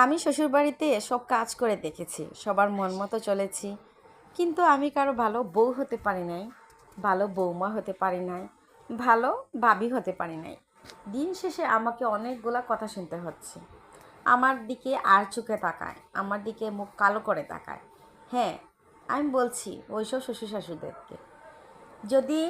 আমি শ্বশুরবাড়িতে সব কাজ করে দেখেছি, সবার মন মতো চলেছি, কিন্তু আমি কারো ভালো বউ হতে পারি নাই, ভালো বৌমা হতে পারি নাই, ভালো ভাবি হতে পারি নাই। দিন শেষে আমাকে অনেকগুলা কথা শুনতে হচ্ছে। আমার দিকে আর চোখে তাকায়, আমার দিকে মুখ কালো করে তাকায়। হ্যাঁ, আমি বলছি ওইসব শ্বশুর শাশুড়িদেরকে। যদি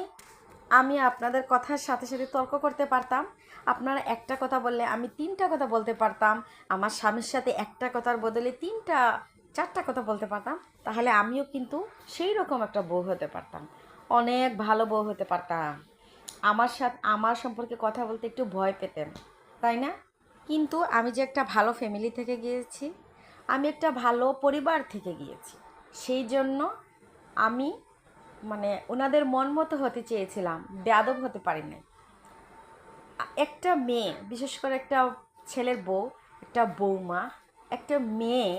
আমি আপনাদের কথার সাথে সাথে তর্ক করতে পারতাম, আপনারা একটা কথা বললে আমি তিনটা কথা বলতে পারতাম, আমার স্বামীর সাথে একটা কথার বদলে তিনটা চারটা কথা বলতে পারতাম, তাহলে আমিও কিন্তু সেই রকম একটা বউ হতে পারতাম, অনেক ভালো বউ হতে পারতাম। আমার সম্পর্কে কথা বলতে একটু ভয় পেতেন, তাই না? কিন্তু আমি যে একটা ভালো ফ্যামিলি থেকে গিয়েছি, আমি একটা ভালো পরিবার থেকে গিয়েছি, সেই জন্য আমি ওনাদের মন মতো হতে চেয়েছিলাম, বেয়াদব হতে পারি নাই। একটা মেয়ে, বিশেষ করে একটা ছেলের বউ, একটা বৌমা, একটা মেয়ে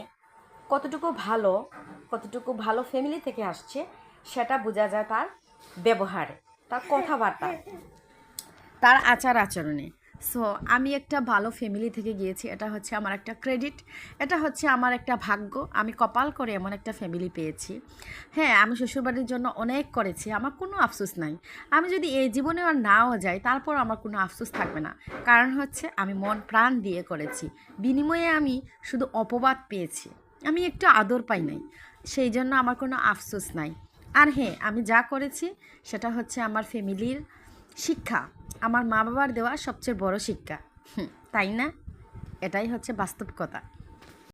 কতটুকু ভালো ফ্যামিলি থেকে আসছে সেটা বোঝা যায় তার ব্যবহারে, তার কথাবার্তায়, তার আচার আচরণে। সো আমি একটা ভালো ফ্যামিলি থেকে গিয়েছি, এটা হচ্ছে আমার একটা ক্রেডিট, এটা হচ্ছে আমার একটা ভাগ্য। আমি কপাল করে এমন একটা ফ্যামিলি পেয়েছি। হ্যাঁ, আমি শ্বশুরবাড়ির জন্য অনেক করেছি, আমার কোনো আফসোস নাই। আমি যদি এই জীবনে আর নাও যাই, তারপর আমার কোনো আফসোস থাকবে না। কারণ হচ্ছে আমি মন প্রাণ দিয়ে করেছি, বিনিময়ে আমি শুধু অপবাদ পেয়েছি, আমি একটু আদর পাই নাই। সেই জন্য আমার কোনো আফসোস নাই। আর হ্যাঁ, আমি যা করেছি সেটা হচ্ছে আমার ফ্যামিলির শিক্ষা, আমার মা বাবার দেওয়া সবচেয়ে বড় শিক্ষা। তাই না? এটাই হচ্ছে বাস্তব কথা।